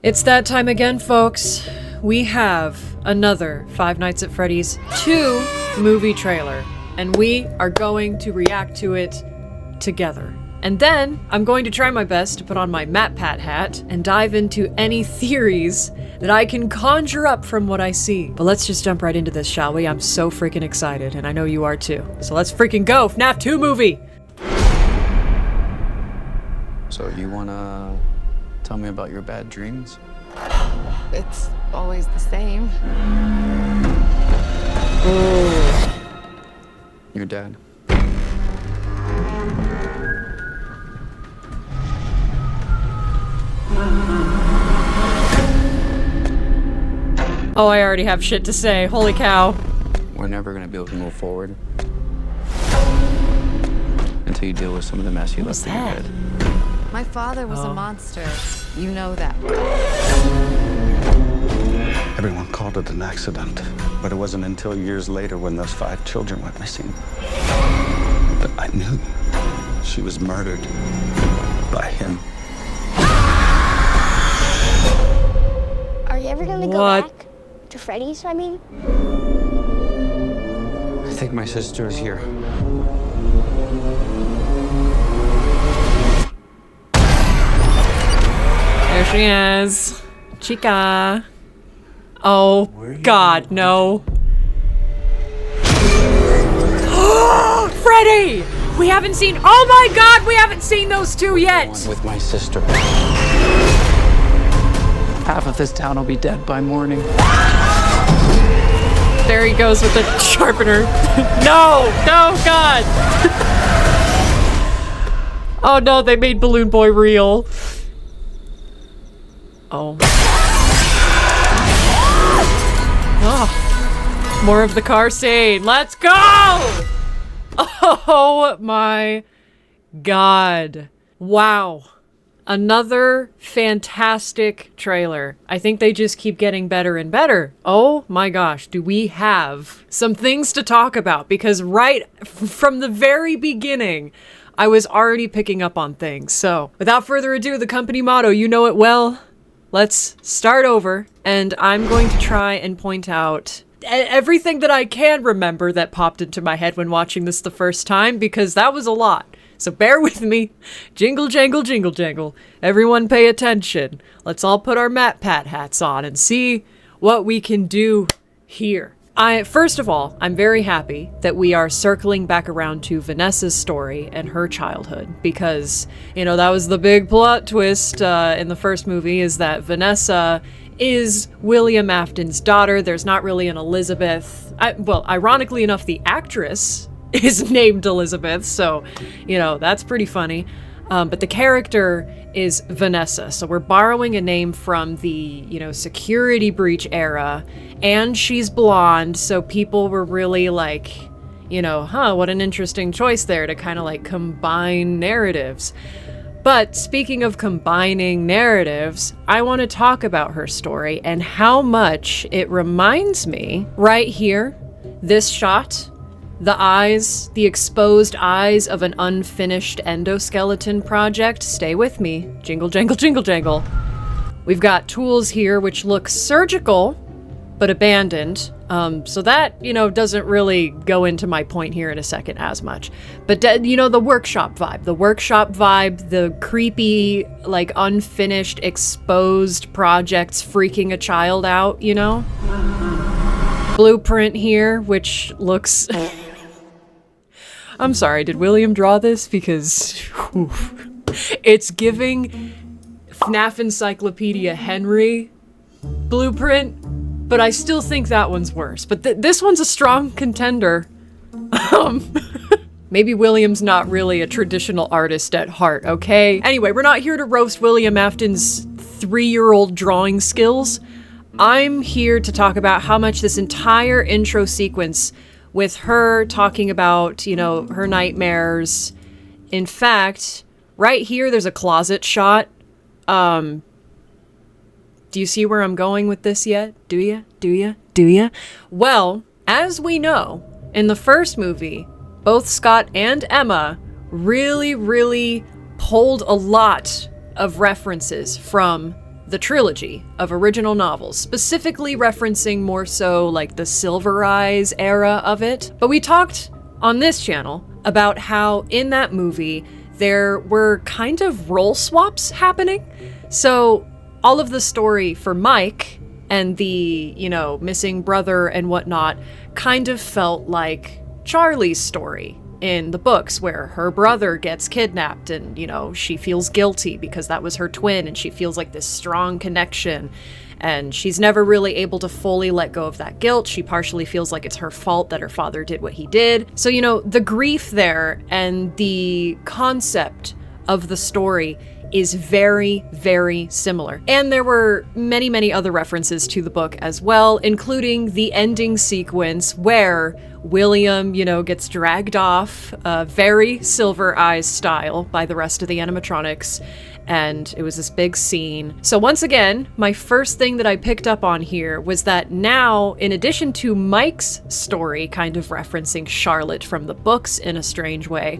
It's that time again, folks. We have another Five Nights at Freddy's 2 movie trailer, and we are going to react to it together. And then I'm going to try my best to put on my MatPat hat and dive into any theories that I can conjure up from what I see. But let's just jump right into this, shall we? I'm so freaking excited, and I know you are too. So let's freaking go! FNAF 2 movie! So you wanna tell me about your bad dreams? It's always the same. Your dad. Oh, I already have shit to say. Holy cow. We're never gonna be able to move forward until you deal with some of the mess you left in your head. My father was a monster. You know that. Everyone called it an accident, but it wasn't until years later when those 5 children went missing that I knew she was murdered by him. Are you ever gonna go back to Freddy's, I mean? I think my sister is here. There she is. Chica. Oh, God, no. Freddy! We haven't seen- Oh my God, we haven't seen those two yet! With my sister. Half of this town will be dead by morning. There he goes with the sharpener. No! No, God! Oh no, they made Balloon Boy real. Oh. Oh. More of the car scene. Let's go! Oh my God. Wow. Another fantastic trailer. I think they just keep getting better and better. Oh my gosh, do we have some things to talk about? Because right from the very beginning, I was already picking up on things. So without further ado, the company motto, you know it well. Let's start over, and I'm going to try and point out everything that I can remember that popped into my head when watching this the first time, because that was a lot. So bear with me. Jingle, jangle, jingle, jangle. Everyone pay attention. Let's all put our MatPat hats on and see what we can do here. First of all, I'm very happy that we are circling back around to Vanessa's story and her childhood, because, you know, that was the big plot twist in the first movie, is that Vanessa is William Afton's daughter. There's not really an Elizabeth. Well, ironically enough, the actress is named Elizabeth, so, you know, that's pretty funny. But the character is Vanessa, so we're borrowing a name from the, you know, security breach era, and she's blonde, so people were really like, you know, huh, what an interesting choice there to kind of like combine narratives. But speaking of combining narratives, I want to talk about her story and how much it reminds me, right here, this shot, the eyes, the exposed eyes of an unfinished endoskeleton project. Stay with me. Jingle, jangle, jingle, jangle. We've got tools here which look surgical, but abandoned. So that, you know, doesn't really go into my point here in a second as much. But, you know, the workshop vibe. The workshop vibe, the creepy, like, unfinished, exposed projects freaking a child out, you know? Blueprint here, which looks... I'm sorry, did William draw this? Because it's giving FNAF Encyclopedia Henry blueprint, but I still think that one's worse. But this one's a strong contender. Maybe William's not really a traditional artist at heart, okay? Anyway, we're not here to roast William Afton's 3-year-old drawing skills. I'm here to talk about how much this entire intro sequence with her talking about, you know, her nightmares. In fact, right here, there's a closet shot. Do you see where I'm going with this yet? Do ya? Do ya? Do ya? Well, as we know, in the first movie, both Scott and Emma really, really pulled a lot of references from the trilogy of original novels, specifically referencing more so like the Silver Eyes era of it. But we talked on this channel about how in that movie there were kind of role swaps happening. So all of the story for Mike and the, missing brother and whatnot kind of felt like Charlie's story in the books, where her brother gets kidnapped and, she feels guilty because that was her twin and she feels like this strong connection. And she's never really able to fully let go of that guilt. She partially feels like it's her fault that her father did what he did. So, the grief there and the concept of the story is very, very similar. And there were many, many other references to the book as well, including the ending sequence where William, gets dragged off, very Silver Eyes style by the rest of the animatronics. And it was this big scene. So once again, my first thing that I picked up on here was that now, in addition to Mike's story kind of referencing Charlotte from the books in a strange way,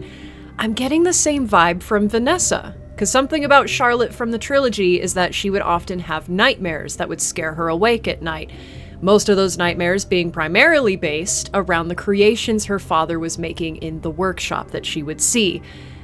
I'm getting the same vibe from Vanessa. Because something about Charlotte from the trilogy is that she would often have nightmares that would scare her awake at night. Most of those nightmares being primarily based around the creations her father was making in the workshop that she would see.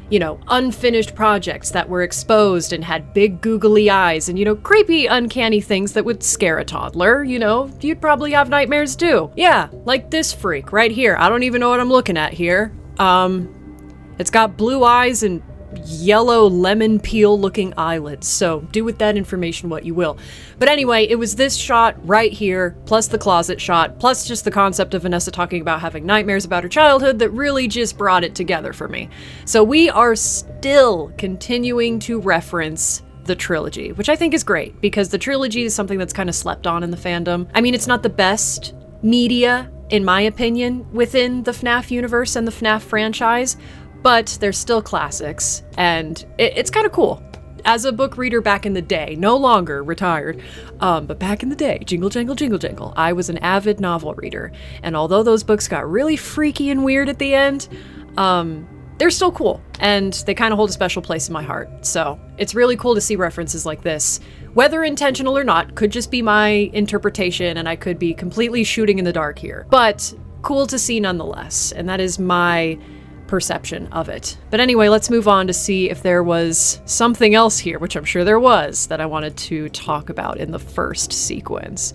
Unfinished projects that were exposed and had big googly eyes and, creepy, uncanny things that would scare a toddler. You'd probably have nightmares too. Yeah, like this freak right here. I don't even know what I'm looking at here. It's got blue eyes and yellow lemon peel looking eyelids, so do with that information what you will. But anyway, it was this shot right here, plus the closet shot, plus just the concept of Vanessa talking about having nightmares about her childhood that really just brought it together for me. So we are still continuing to reference the trilogy, which I think is great, because the trilogy is something that's kind of slept on in the fandom. I mean, it's not the best media, in my opinion, within the FNAF universe and the FNAF franchise, but they're still classics, and it's kind of cool. As a book reader back in the day, no longer retired, but back in the day, jingle jangle jingle jangle, I was an avid novel reader, and although those books got really freaky and weird at the end, they're still cool, and they kind of hold a special place in my heart. So it's really cool to see references like this, whether intentional or not. Could just be my interpretation, and I could be completely shooting in the dark here, but cool to see nonetheless, and that is my perception of it. But anyway, let's move on to see if there was something else here, which I'm sure there was, that I wanted to talk about in the first sequence.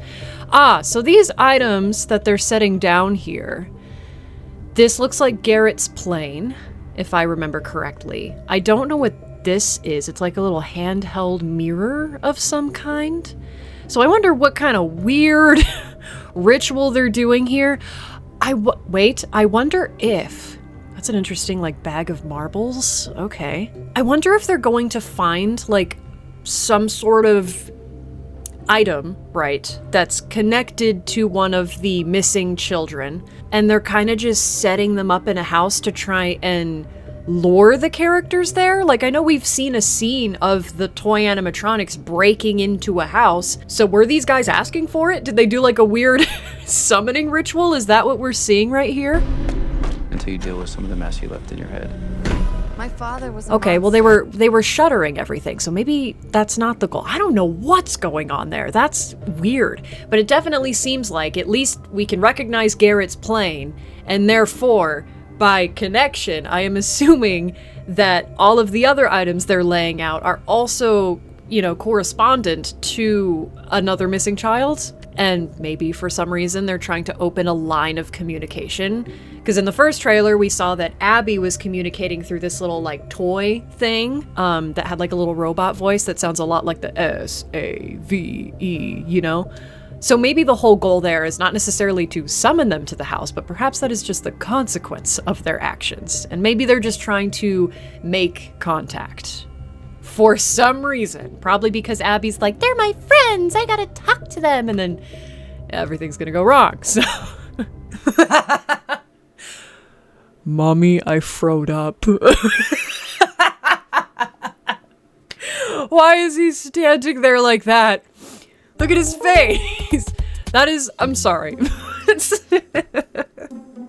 So these items that they're setting down here, this looks like Garrett's plane, if I remember correctly. I don't know what this is. It's like a little handheld mirror of some kind. So I wonder what kind of weird ritual they're doing here. I wonder if... That's an interesting, bag of marbles. Okay. I wonder if they're going to find, some sort of item, right, that's connected to one of the missing children, and they're kind of just setting them up in a house to try and lure the characters there. I know we've seen a scene of the toy animatronics breaking into a house, so were these guys asking for it? Did they do, a weird summoning ritual? Is that what we're seeing right here? Until you deal with some of the mess you left in your head. My father was a Okay, well monster. they were shuttering everything, so maybe that's not the goal. I don't know what's going on there. That's weird. But it definitely seems like at least we can recognize Garrett's plane, and therefore, by connection, I am assuming that all of the other items they're laying out are also, correspondent to another missing child. And maybe for some reason they're trying to open a line of communication. Because in the first trailer, we saw that Abby was communicating through this little, toy thing that had, a little robot voice that sounds a lot like the S-A-V-E, So maybe the whole goal there is not necessarily to summon them to the house, but perhaps that is just the consequence of their actions. And maybe they're just trying to make contact. For some reason. Probably because Abby's like, they're my friends, I gotta talk to them, and then everything's gonna go wrong, so... Mommy, I froed up. Why is he standing there like that? Look at his face! That is... I'm sorry.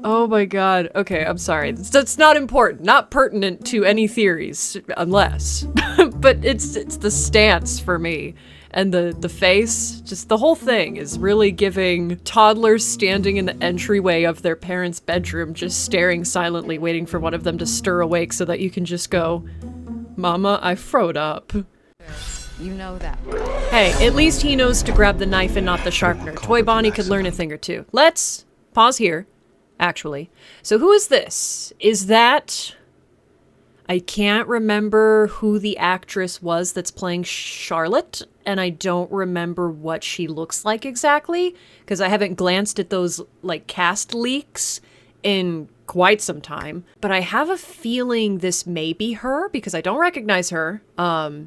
Oh my god. Okay, I'm sorry. That's not important. Not pertinent to any theories, unless. But it's the stance for me. and the face, just the whole thing is really giving toddlers standing in the entryway of their parents' bedroom, just staring silently, waiting for one of them to stir awake so that you can just go, "Mama, I froed up." You know that. Hey, at least he knows to grab the knife and not the sharpener. Toy Bonnie could learn a thing or two. Let's pause here, actually. So who is this? Is that... I can't remember who the actress was that's playing Charlotte, and I don't remember what she looks like exactly, because I haven't glanced at those, like, cast leaks in quite some time. But I have a feeling this may be her, because I don't recognize her. I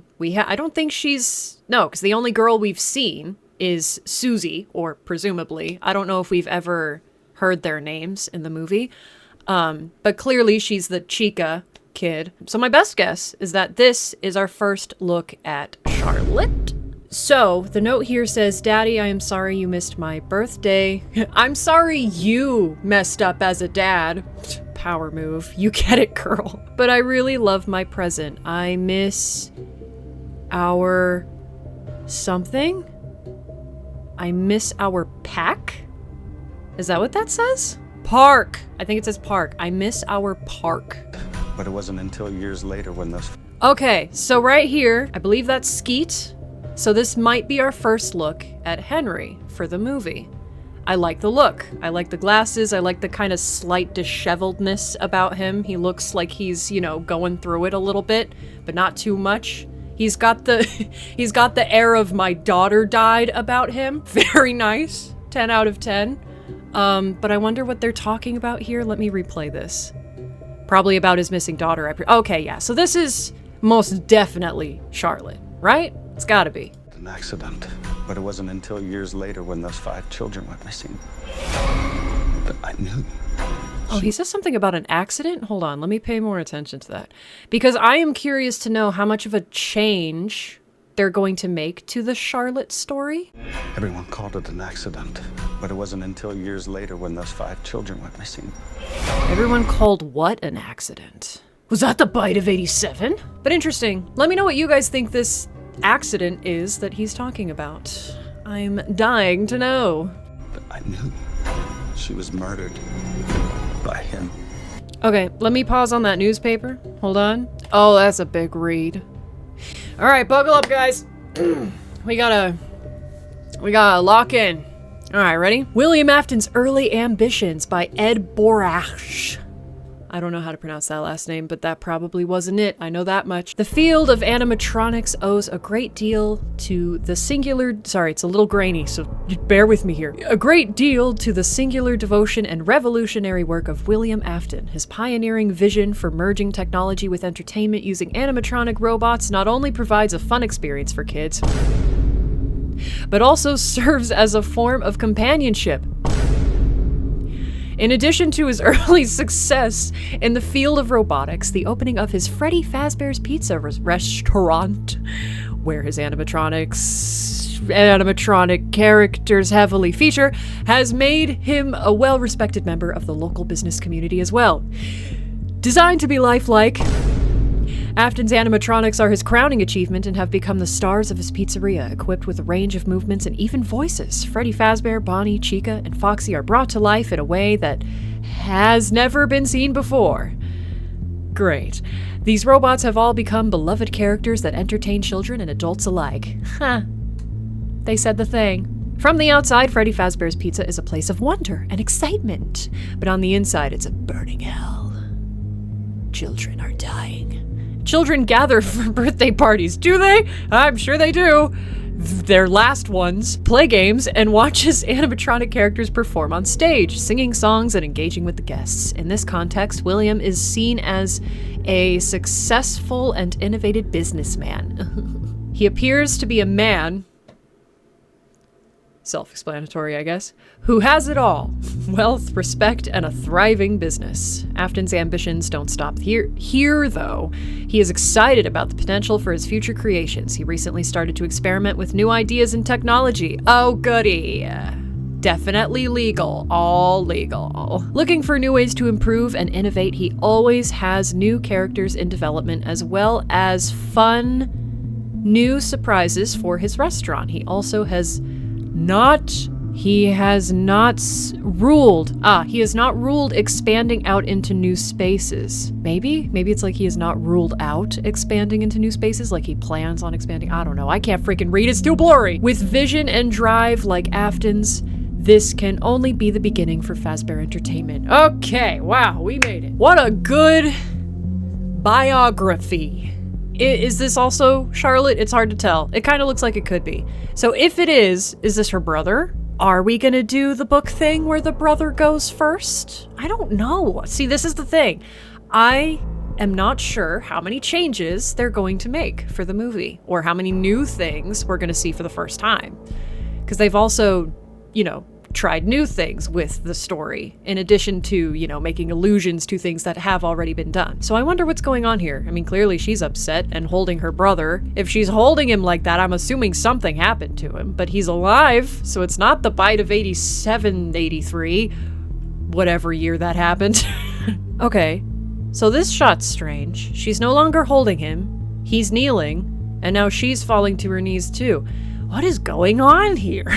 don't think she's... No, because the only girl we've seen is Susie, or presumably. I don't know if we've ever heard their names in the movie. But clearly she's the Chica kid. So my best guess is that this is our first look at Charlotte. So the note here says, "Daddy, I am sorry you missed my birthday." I'm sorry you messed up as a dad. Power move. You get it, girl. But I really love my present. I miss our something. I miss our pack. Is that what that says? Park. I think it says park. I miss our park. But it wasn't until years later when those... Okay, so right here, I believe that's Skeet. So this might be our first look at Henry for the movie. I like the look. I like the glasses. I like the kind of slight disheveledness about him. He looks like he's, you know, going through it a little bit, but not too much. He's got the he's got the air of my daughter died about him. Very nice. 10 out of 10. But I wonder what they're talking about here. Let me replay this. Probably about his missing daughter. Okay, yeah. So this is most definitely Charlotte, right? It's gotta be. An accident. But it wasn't until years later when those 5 children went missing that I knew. Oh, he says something about an accident? Hold on, let me pay more attention to that. Because I am curious to know how much of a change they're going to make to the Charlotte story. Everyone called it an accident. But it wasn't until years later when those 5 children went missing. Everyone called what an accident? Was that the bite of 87? But interesting. Let me know what you guys think this accident is that he's talking about. I'm dying to know. But I knew she was murdered by him. Okay, let me pause on that newspaper. Hold on. Oh, that's a big read. All right, buckle up, guys. We gotta lock in. All right, ready? William Afton's Early Ambitions by Ed Borach. I don't know how to pronounce that last name, but that probably wasn't it. I know that much. The field of animatronics owes a great deal to the singular... Sorry, it's a little grainy, so bear with me here. A great deal to the singular devotion and revolutionary work of William Afton. His pioneering vision for merging technology with entertainment using animatronic robots not only provides a fun experience for kids, but also serves as a form of companionship. In addition to his early success in the field of robotics, the opening of his Freddy Fazbear's Pizza restaurant, where his animatronic characters heavily feature, has made him a well-respected member of the local business community as well. Designed to be lifelike, Afton's animatronics are his crowning achievement and have become the stars of his pizzeria, equipped with a range of movements and even voices. Freddy Fazbear, Bonnie, Chica, and Foxy are brought to life in a way that has never been seen before. Great. These robots have all become beloved characters that entertain children and adults alike. Huh. They said the thing. From the outside, Freddy Fazbear's Pizza is a place of wonder and excitement, but on the inside, it's a burning hell. Children are dying. Children gather for birthday parties, do they? I'm sure they do. Their last ones, play games, and watch as animatronic characters perform on stage, singing songs and engaging with the guests. In this context, William is seen as a successful and innovative businessman. He appears to be a man, self-explanatory, I guess, who has it all: wealth, respect, and a thriving business. Afton's ambitions don't stop here, though. He is excited about the potential for his future creations. He recently started to experiment with new ideas and technology. Oh, goody. Definitely legal. All legal. Looking for new ways to improve and innovate, he always has new characters in development, as well as fun new surprises for his restaurant. He also has not ruled expanding out into new spaces. Maybe it's like he has not ruled out expanding into new spaces, like he plans on expanding. I don't know. I can't freaking read. It's too blurry. With vision and drive like Afton's, this can only be the beginning for Fazbear Entertainment. Okay, wow, we made it. What a good biography. Is this also Charlotte? It's hard to tell. It kind of looks like it could be. So if it is this her brother? Are we gonna do the book thing where the brother goes first? I don't know. See, this is the thing. I am not sure how many changes they're going to make for the movie, or how many new things we're gonna see for the first time. Because they've also, tried new things with the story, in addition to, making allusions to things that have already been done. So I wonder what's going on here. I mean, clearly she's upset and holding her brother. If she's holding him like that, I'm assuming something happened to him, but he's alive, so it's not the bite of 87, 83, whatever year that happened. Okay, so this shot's strange. She's no longer holding him, he's kneeling, and now she's falling to her knees too. What is going on here?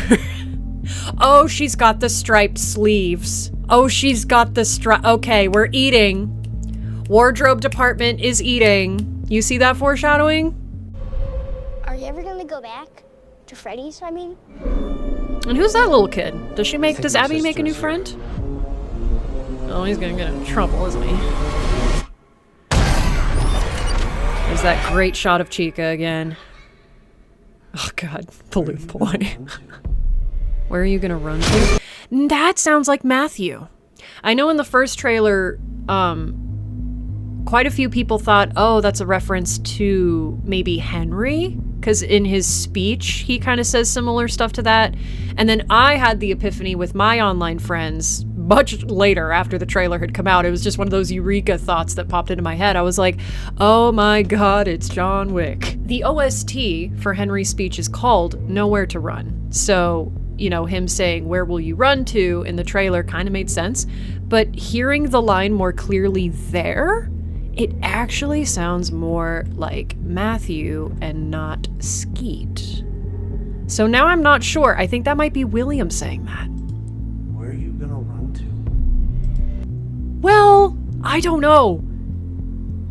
Oh, she's got the striped sleeves. Okay, we're eating. Wardrobe department is eating. You see that foreshadowing? Are you ever gonna go back to Freddy's, I mean? And who's that little kid? Does Abby make a new friend? Oh, he's gonna get in trouble, isn't he? There's that great shot of Chica again. Oh god, Balloon Boy. Where are you gonna run to? That sounds like Matthew. I know in the first trailer, quite a few people thought, oh, that's a reference to maybe Henry, because in his speech, he kind of says similar stuff to that. And then I had the epiphany with my online friends much later after the trailer had come out. It was just one of those eureka thoughts that popped into my head. I was like, oh my god, it's John Wick. The OST for Henry's speech is called Nowhere to Run. So, him saying, where will you run to, in the trailer kind of made sense. But hearing the line more clearly there, it actually sounds more like Matthew and not Skeet. So now I'm not sure. I think that might be William saying that. Where are you gonna run to? Well, I don't know.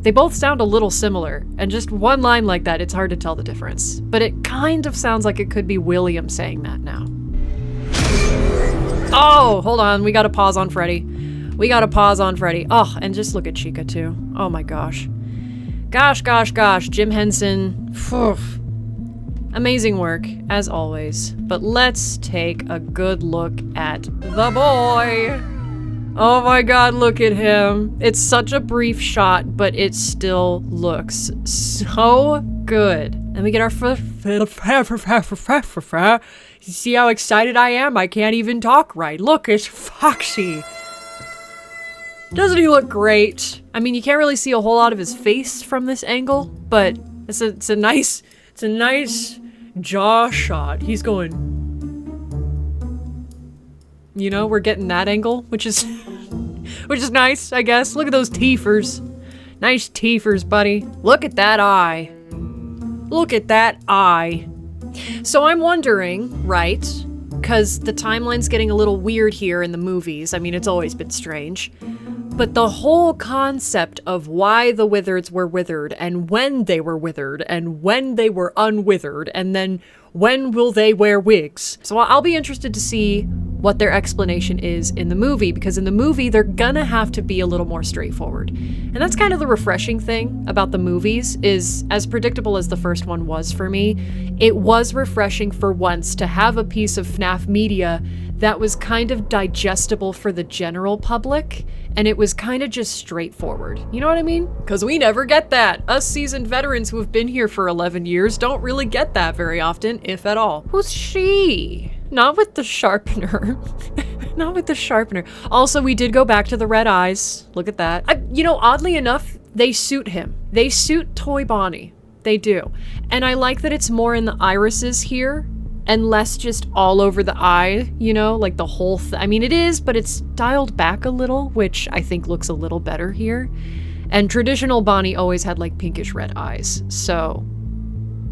They both sound a little similar, and just one line like that, it's hard to tell the difference. But it kind of sounds like it could be William saying that now. Oh, hold on. We gotta pause on Freddy. Oh, and just look at Chica too. Oh my gosh. Gosh. Jim Henson. Phew. Amazing work, as always. But let's take a good look at the boy. Oh my god, look at him. It's such a brief shot, but it still looks so good. And we get our you see how excited I am? I can't even talk right. Look, it's Foxy. Doesn't he look great? I mean, you can't really see a whole lot of his face from this angle, but it's a nice jaw shot. He's going, we're getting that angle, which is nice, I guess. Look at those teethers. Nice teethers, buddy. Look at that eye. So I'm wondering, right? Because the timeline's getting a little weird here in the movies. I mean, it's always been strange. But the whole concept of why the Wizards were withered, and when they were withered, and when they were unwithered, and then when will they wear wigs? So I'll be interested to see what their explanation is in the movie, because in the movie, they're gonna have to be a little more straightforward. And that's kind of the refreshing thing about the movies, is as predictable as the first one was for me, it was refreshing for once to have a piece of FNAF media that was kind of digestible for the general public, and it was kind of just straightforward. You know what I mean? Because we never get that. Us seasoned veterans who have been here for 11 years don't really get that very often, if at all. Who's she? Not with the sharpener. Not with the sharpener. Also, we did go back to the red eyes. Look at that. Oddly enough, they suit him. They suit Toy Bonnie. They do. And I like that it's more in the irises here and less just all over the eye, like the whole I mean, it is, but it's dialed back a little, which I think looks a little better here. And traditional Bonnie always had like pinkish red eyes. So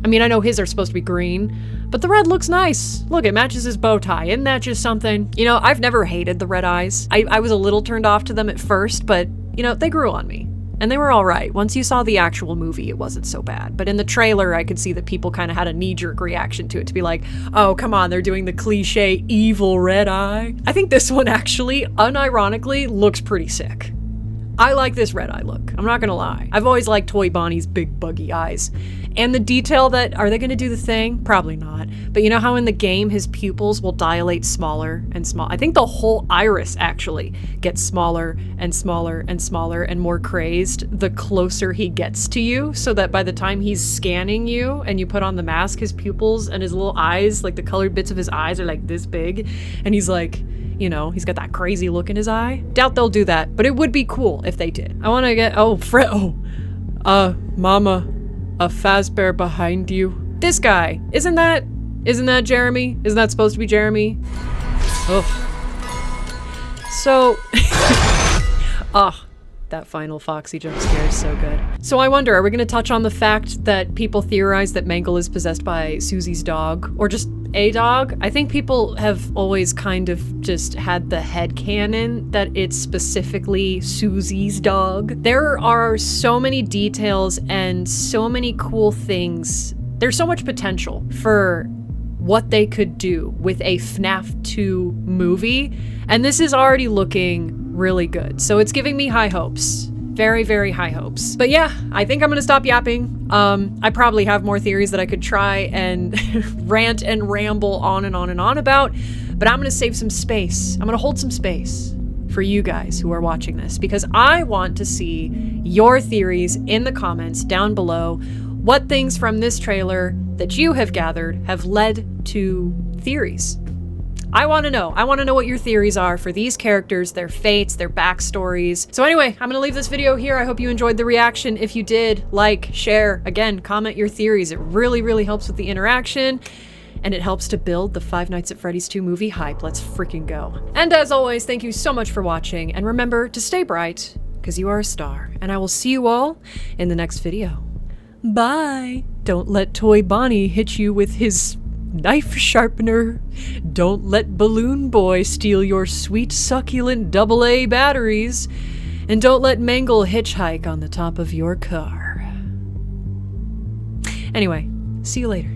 I mean, I know his are supposed to be green, but the red looks nice. Look, it matches his bow tie. Isn't that just something? You know, I've never hated the red eyes. I was a little turned off to them at first, but, you know, they grew on me. And they were all right. Once you saw the actual movie, it wasn't so bad. But in the trailer, I could see that people kind of had a knee-jerk reaction to it, to be like, oh, come on, they're doing the cliche evil red eye. I think this one actually, unironically, looks pretty sick. I like this red eye look. I'm not gonna lie. I've always liked Toy Bonnie's big buggy eyes. And the detail that, are they gonna do the thing? Probably not. But you know how in the game his pupils will dilate smaller and smaller? I think the whole iris actually gets smaller and smaller and smaller and more crazed the closer he gets to you, so that by the time he's scanning you and you put on the mask, his pupils and his little eyes, like the colored bits of his eyes are like this big, and he's like, you know, he's got that crazy look in his eye. Doubt they'll do that, but it would be cool if they did. I want to get, Mama, a Fazbear behind you. This guy, isn't that Jeremy? Isn't that supposed to be Jeremy? Oh. So, that final Foxy jump scare is so good. So I wonder, are we gonna touch on the fact that people theorize that Mangle is possessed by Susie's dog, or just a dog? I think people have always kind of just had the headcanon that it's specifically Susie's dog. There are so many details and so many cool things. There's so much potential for what they could do with a FNAF 2 movie, and this is already looking really good. So it's giving me high hopes. Very, very high hopes. But yeah, I think I'm gonna stop yapping. I probably have more theories that I could try and rant and ramble on and on and on about, but I'm gonna save some space. I'm gonna hold some space for you guys who are watching this, because I want to see your theories in the comments down below. What things from this trailer that you have gathered have led to theories? I want to know. I want to know what your theories are for these characters, their fates, their backstories. So anyway, I'm going to leave this video here. I hope you enjoyed the reaction. If you did, like, share, again, comment your theories. It really, really helps with the interaction, and it helps to build the Five Nights at Freddy's 2 movie hype. Let's freaking go. And as always, thank you so much for watching, and remember to stay bright, because you are a star, and I will see you all in the next video. Bye! Don't let Toy Bonnie hit you with his knife sharpener. Don't let Balloon Boy steal your sweet succulent AA batteries. And don't let Mangle hitchhike on the top of your car. Anyway, see you later.